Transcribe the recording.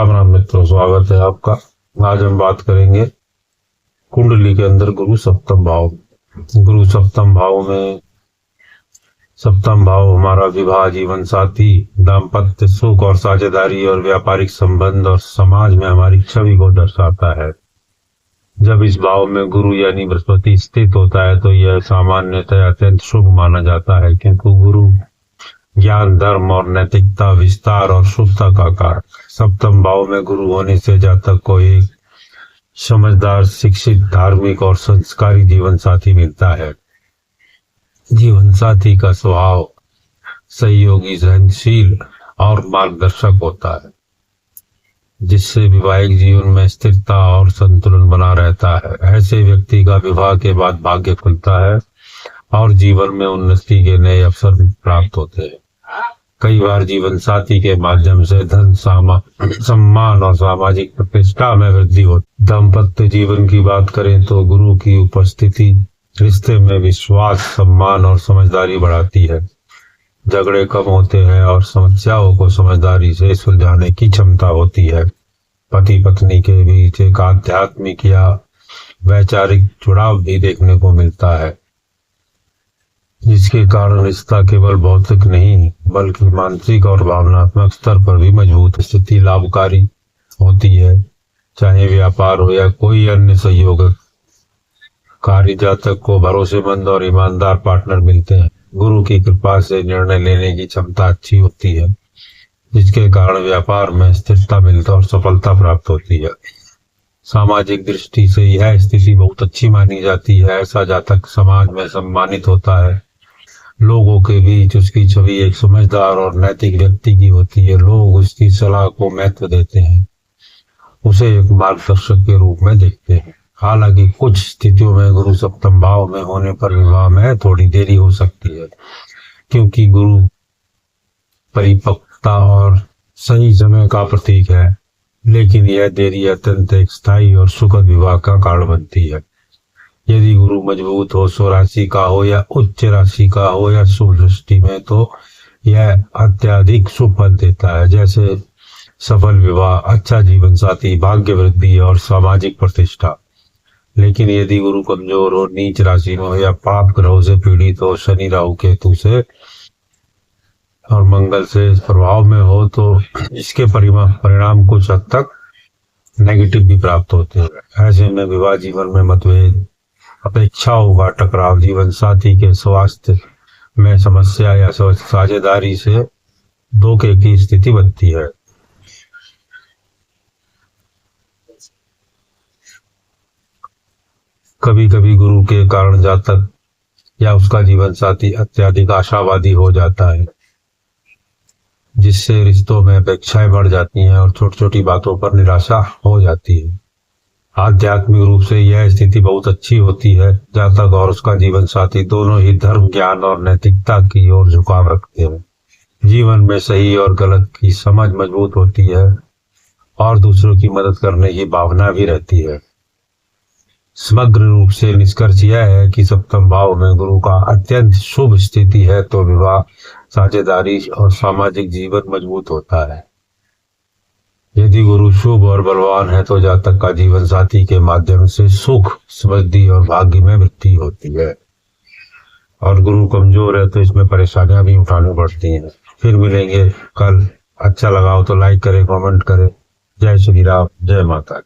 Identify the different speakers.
Speaker 1: राम राम मित्रों, स्वागत है आपका। आज हम बात करेंगे कुंडली के अंदर गुरु सप्तम भाव। गुरु सप्तम भाव में, सप्तम भाव हमारा विवाह, जीवन साथी, दाम्पत्य सुख और साझेदारी और व्यापारिक संबंध और समाज में हमारी छवि को दर्शाता है। जब इस भाव में गुरु यानी बृहस्पति स्थित होता है तो यह सामान्यतः अत्यंत शुभ माना जाता है, क्योंकि गुरु ज्ञान, धर्म और नैतिकता, विस्तार और शुभता का कारक। सप्तम भाव में गुरु होने से जातक को एक समझदार, शिक्षित, धार्मिक और संस्कारी जीवन साथी मिलता है। जीवन साथी का स्वभाव सहयोगी, सहनशील और मार्गदर्शक होता है, जिससे वैवाहिक जीवन में स्थिरता और संतुलन बना रहता है। ऐसे व्यक्ति का विवाह के बाद भाग्य खुलता है और जीवन में उन्नति के नए अवसर प्राप्त होते हैं। कई बार जीवन साथी के माध्यम से धन, सम्मान और सामाजिक प्रतिष्ठा में वृद्धि होती है। दाम्पत्य जीवन की बात करें तो गुरु की उपस्थिति रिश्ते में विश्वास, सम्मान और समझदारी बढ़ाती है। झगड़े कम होते हैं और समस्याओं को समझदारी से सुलझाने की क्षमता होती है। पति पत्नी के बीच एक आध्यात्मिक या वैचारिक जुड़ाव भी देखने को मिलता है, जिसके कारण रिश्ता केवल भौतिक नहीं बल्कि मानसिक और भावनात्मक स्तर पर भी मजबूत। स्थिति लाभकारी होती है, चाहे व्यापार हो या कोई अन्य सहयोग। कार्य जातक को भरोसेमंद और ईमानदार पार्टनर मिलते हैं। गुरु की कृपा से निर्णय लेने की क्षमता अच्छी होती है, जिसके कारण व्यापार में स्थिरता मिलता और सफलता प्राप्त होती है। सामाजिक दृष्टि से यह स्थिति बहुत अच्छी मानी जाती है। ऐसा जातक समाज में सम्मानित होता है। लोगों के बीच उसकी छवि एक समझदार और नैतिक व्यक्ति की होती है। लोग उसकी सलाह को महत्व देते हैं, उसे एक मार्गदर्शक के रूप में देखते हैं। हालांकि कुछ स्थितियों में गुरु सप्तम भाव में होने पर विवाह में थोड़ी देरी हो सकती है, क्योंकि गुरु परिपक्वता और सही समय का प्रतीक है। लेकिन यह देरी अत्यंत एक स्थायी और सुखद विवाह का कारण बनती है। यदि गुरु मजबूत हो, स्वराशि का हो या उच्च राशि का हो या शुभ दृष्टि में, तो यह अत्यधिक शुभ फल देता है, जैसे सफल विवाह, अच्छा जीवन साथी, भाग्य वृद्धि और सामाजिक प्रतिष्ठा। लेकिन यदि गुरु कमजोर हो, नीच राशि में हो या पाप ग्रहों से पीड़ित हो, शनि, राहु, केतु से और मंगल से प्रभाव में हो, तो इसके परिणाम कुछ हद तक नेगेटिव भी प्राप्त होते हैं। ऐसे में विवाह जीवन में मतभेद, अपेक्षाओं का टकराव, जीवन साथी के स्वास्थ्य में समस्या या साझेदारी से धोखे की स्थिति बनती है। कभी कभी गुरु के कारण जातक या उसका जीवन साथी अत्यधिक आशावादी हो जाता है, जिससे रिश्तों में अपेक्षाएं बढ़ जाती हैं और छोटी छोटी बातों पर निराशा हो जाती है। आध्यात्मिक रूप से यह स्थिति बहुत अच्छी होती है। जातक और उसका जीवन साथी दोनों ही धर्म, ज्ञान और नैतिकता की ओर झुकाव रखते हैं। जीवन में सही और गलत की समझ मजबूत होती है और दूसरों की मदद करने की भावना भी रहती है। समग्र रूप से निष्कर्ष यह है कि सप्तम भाव में गुरु का अत्यंत शुभ स्थिति है तो विवाह, साझेदारी और सामाजिक जीवन मजबूत होता है। यदि गुरु शुभ और बलवान है तो जातक का जीवन साथी के माध्यम से सुख, समृद्धि और भाग्य में वृद्धि होती है, और गुरु कमजोर है तो इसमें परेशानियां भी उठानी पड़ती हैं। फिर मिलेंगे कल। अच्छा लगा हो तो लाइक करें, कमेंट करें। जय श्री राम, जय माता।